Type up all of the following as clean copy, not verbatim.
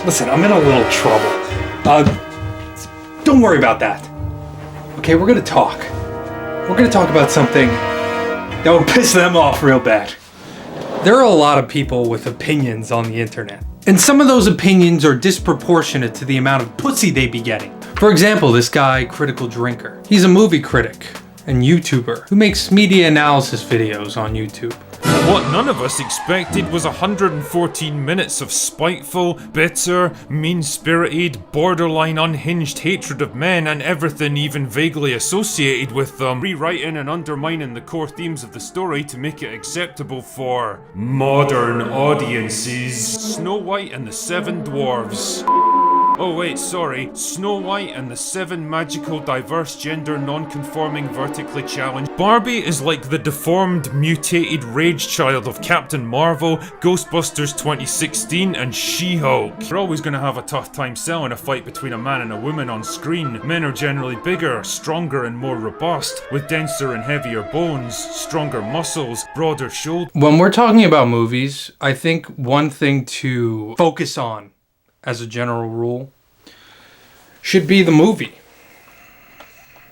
Listen, I'm in a little trouble. Don't worry about that. Okay, we're gonna talk. We're gonna talk about something that will piss them off real bad. There are a lot of people with opinions on the internet. And some of those opinions are disproportionate to the amount of pussy they be getting. For example, this guy, Critical Drinker. He's a movie critic and YouTuber who makes media analysis videos on YouTube. What none of us expected was 114 minutes of spiteful, bitter, mean-spirited, borderline unhinged hatred of men and everything even vaguely associated with them, rewriting and undermining the core themes of the story to make it acceptable for modern audiences. Snow White and the Seven Dwarves. Oh wait, sorry. Snow White and the Seven Magical Diverse Gender Non-Conforming Vertically Challenged. Barbie is like the deformed, mutated rage child of Captain Marvel, Ghostbusters 2016, and She-Hulk. We're always gonna have a tough time selling a fight between a man and a woman on screen. Men are generally bigger, stronger and more robust, with denser and heavier bones, stronger muscles, broader shoulders. When we're talking about movies, I think one thing to focus on as a general rule should be the movie.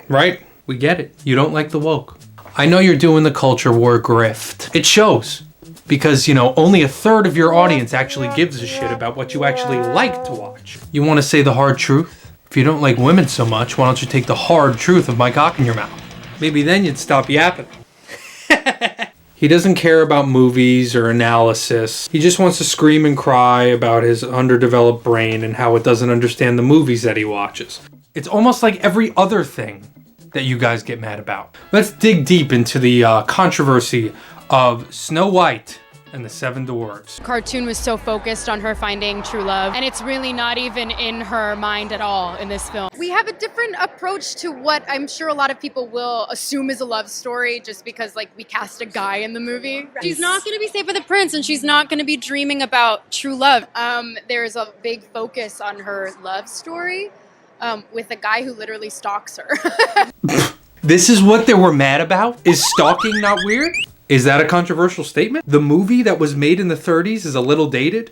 Right? We get it. You don't like the woke. I know you're doing the culture war grift. It shows. Because, only a third of your audience actually gives a shit about what you actually like to watch. You want to say the hard truth? If you don't like women so much, why don't you take the hard truth of my cock in your mouth? Maybe then you'd stop yapping. He doesn't care about movies or analysis. He just wants to scream and cry about his underdeveloped brain and how it doesn't understand the movies that he watches. It's almost like every other thing that you guys get mad about. Let's dig deep into the controversy of Snow White and the Seven Dwarves. Cartoon was so focused on her finding true love, and it's really not even in her mind at all in this film. We have a different approach to what I'm sure a lot of people will assume is a love story just because we cast a guy in the movie. Right. She's not going to be safe with the prince, and she's not going to be dreaming about true love. There's a big focus on her love story with a guy who literally stalks her. This is what they were mad about? Is stalking not weird? Is that a controversial statement? The movie that was made in the 30s is a little dated?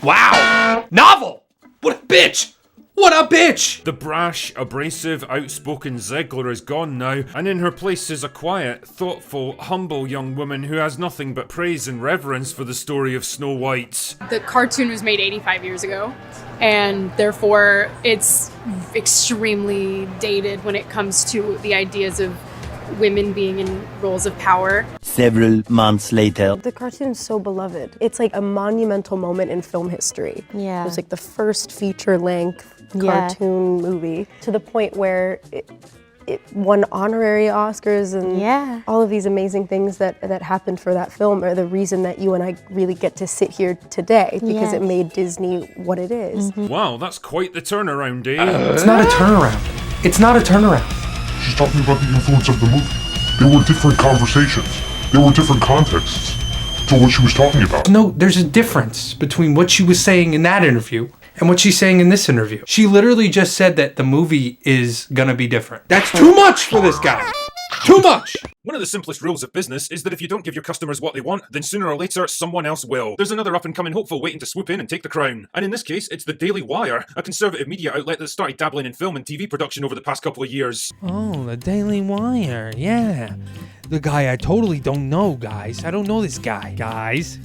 Wow! Novel! What a bitch! What a bitch! The brash, abrasive, outspoken Zegler is gone now, and in her place is a quiet, thoughtful, humble young woman who has nothing but praise and reverence for the story of Snow White. The cartoon was made 85 years ago, and therefore it's extremely dated when it comes to the ideas of women being in roles of power. Several months later. The cartoon's so beloved. It's like a monumental moment in film history. Yeah. It was like the first feature-length cartoon movie, to the point where it won honorary Oscars and all of these amazing things that happened for that film are the reason that you and I really get to sit here today, because it made Disney what it is. Mm-hmm. Wow, that's quite the turnaround, eh? It's not a turnaround. It's not a turnaround. She's talking about the influence of the movie. There were different conversations. There were different contexts to what she was talking about. No, there's a difference between what she was saying in that interview and what she's saying in this interview. She literally just said that the movie is gonna be different. That's too much for this guy. Too much! One of the simplest rules of business is that if you don't give your customers what they want, then sooner or later, someone else will. There's another up-and-coming hopeful waiting to swoop in and take the crown. And in this case, it's the Daily Wire, a conservative media outlet that started dabbling in film and TV production over the past couple of years. Oh, the Daily Wire, yeah. The guy I totally don't know, guys. I don't know this guy. Guys,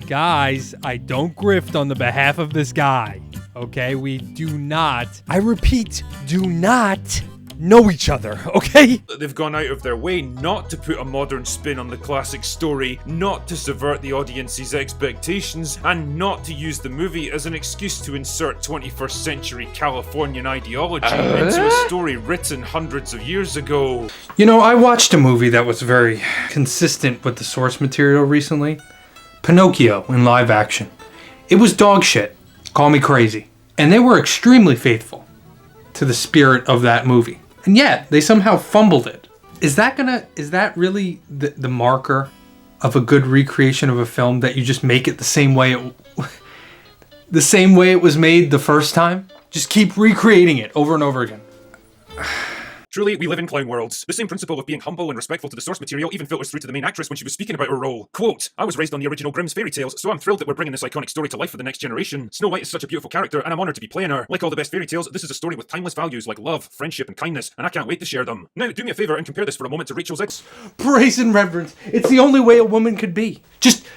I don't grift on the behalf of this guy. Okay, we do not, I repeat, do not know each other, okay? They've gone out of their way not to put a modern spin on the classic story, not to subvert the audience's expectations, and not to use the movie as an excuse to insert 21st century Californian ideology into a story written hundreds of years ago. I watched a movie that was very consistent with the source material recently. Pinocchio in live action. It was dog shit. Call me crazy. And they were extremely faithful to the spirit of that movie. And yet, they somehow fumbled it. Is that really the marker of a good recreation of a film, that you just make it the same way it was made the first time? Just keep recreating it over and over again. Truly, we live in clown worlds. The same principle of being humble and respectful to the source material even filters through to the main actress when she was speaking about her role. Quote, I was raised on the original Grimm's fairy tales, so I'm thrilled that we're bringing this iconic story to life for the next generation. Snow White is such a beautiful character, and I'm honoured to be playing her. Like all the best fairy tales, this is a story with timeless values like love, friendship, and kindness, and I can't wait to share them. Now, do me a favour and compare this for a moment to Rachel's ex. Praise and reverence. It's the only way a woman could be. Just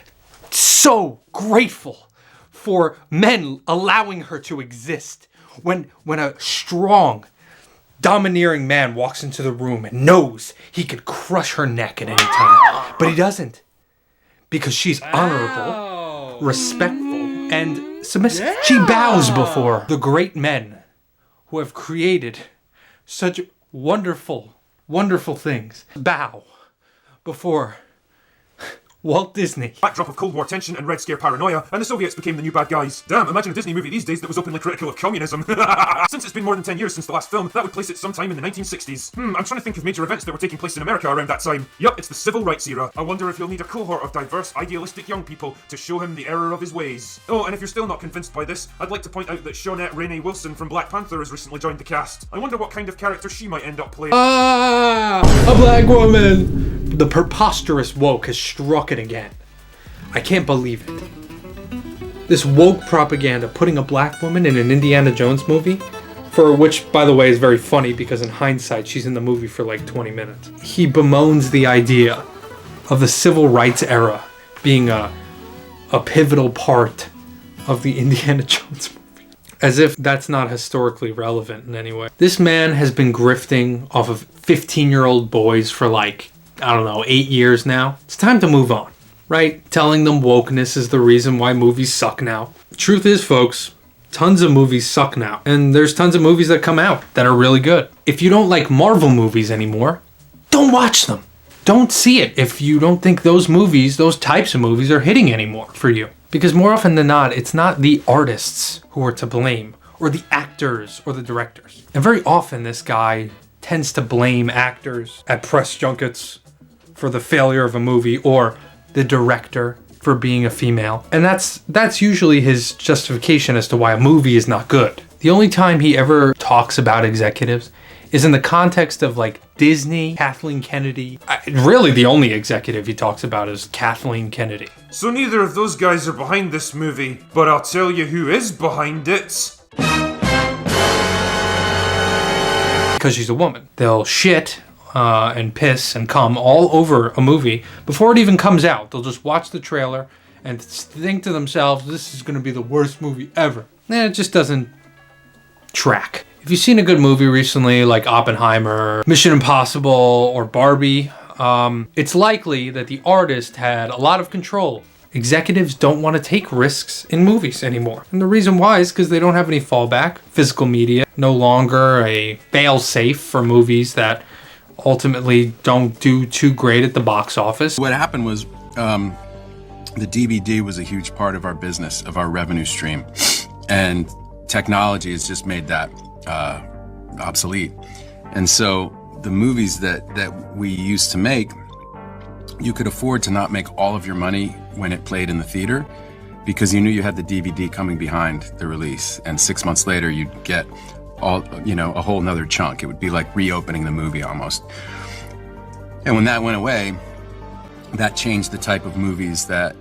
so grateful for men allowing her to exist. When a strong, domineering man walks into the room and knows he could crush her neck at any time. But he doesn't. Because she's honorable, respectful, and submissive. Yeah. She bows before the great men who have created such wonderful, wonderful things. Bow before Walt Disney. Backdrop of Cold War tension and Red Scare paranoia, and the Soviets became the new bad guys. Damn, imagine a Disney movie these days that was openly critical of communism. Since it's been more than 10 years since the last film, that would place it sometime in the 1960s. I'm trying to think of major events that were taking place in America around that time. Yup, it's the civil rights era. I wonder if he'll need a cohort of diverse, idealistic young people to show him the error of his ways. Oh, and if you're still not convinced by this, I'd like to point out that Shawnette Renee Wilson from Black Panther has recently joined the cast. I wonder what kind of character she might end up playing. A black woman! The preposterous woke has struck it again. I can't believe it. This woke propaganda putting a black woman in an Indiana Jones movie, for which, by the way, is very funny because in hindsight, she's in the movie for like 20 minutes. He bemoans the idea of the civil rights era being a pivotal part of the Indiana Jones movie. As if that's not historically relevant in any way. This man has been grifting off of 15-year-old boys for like, I don't know, 8 years now. It's time to move on. Right? Telling them wokeness is the reason why movies suck now. Truth is, folks, tons of movies suck now. And there's tons of movies that come out that are really good. If you don't like Marvel movies anymore, don't watch them. Don't see it if you don't think those movies, those types of movies are hitting anymore for you. Because more often than not, it's not the artists who are to blame, or the actors, or the directors. And very often this guy tends to blame actors at press junkets for the failure of a movie, or the director for being a female. And that's usually his justification as to why a movie is not good. The only time he ever talks about executives is in the context of like Disney, Kathleen Kennedy. Really the only executive he talks about is Kathleen Kennedy. So neither of those guys are behind this movie, but I'll tell you who is behind it. Because she's a woman. They'll shit and piss and cum all over a movie before it even comes out. They'll just watch the trailer and think to themselves, this is going to be the worst movie ever. It just doesn't track. If you've seen a good movie recently, like Oppenheimer, Mission Impossible, or Barbie, it's likely that the artist had a lot of control. Executives don't want to take risks in movies anymore. And the reason why is because they don't have any fallback. Physical media, no longer a fail-safe for movies that ultimately don't do too great at the box office. What happened was the DVD was a huge part of our business, of our revenue stream. And technology has just made that obsolete. And so the movies that we used to make, you could afford to not make all of your money when it played in the theater because you knew you had the DVD coming behind the release. And 6 months later, you'd get a whole nother chunk. It would be like reopening the movie almost. And when that went away, that changed the type of movies that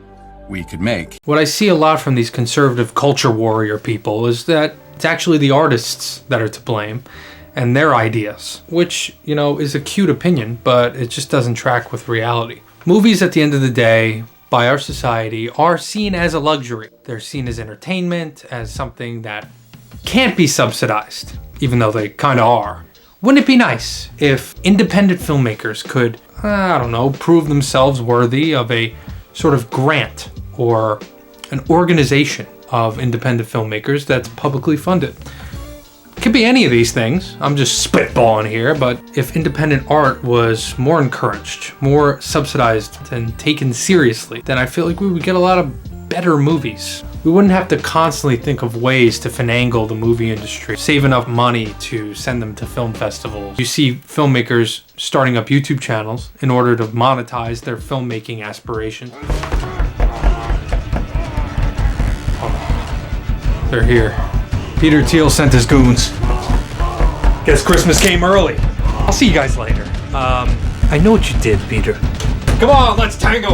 we could make. What I see a lot from these conservative culture warrior people is that it's actually the artists that are to blame and their ideas, which, is a cute opinion, but it just doesn't track with reality. Movies at the end of the day, by our society, are seen as a luxury. They're seen as entertainment, as something that can't be subsidized, even though they kind of are. Wouldn't it be nice if independent filmmakers could, prove themselves worthy of a sort of grant or an organization of independent filmmakers that's publicly funded? It could be any of these things. I'm just spitballing here, but if independent art was more encouraged, more subsidized and taken seriously, then I feel like we would get a lot of better movies. We wouldn't have to constantly think of ways to finagle the movie industry, save enough money to send them to film festivals. You see filmmakers starting up YouTube channels in order to monetize their filmmaking aspirations. Oh, they're here. Peter Thiel sent his goons. Guess Christmas came early. I'll see you guys later. I know what you did, Peter. Come on, let's tango.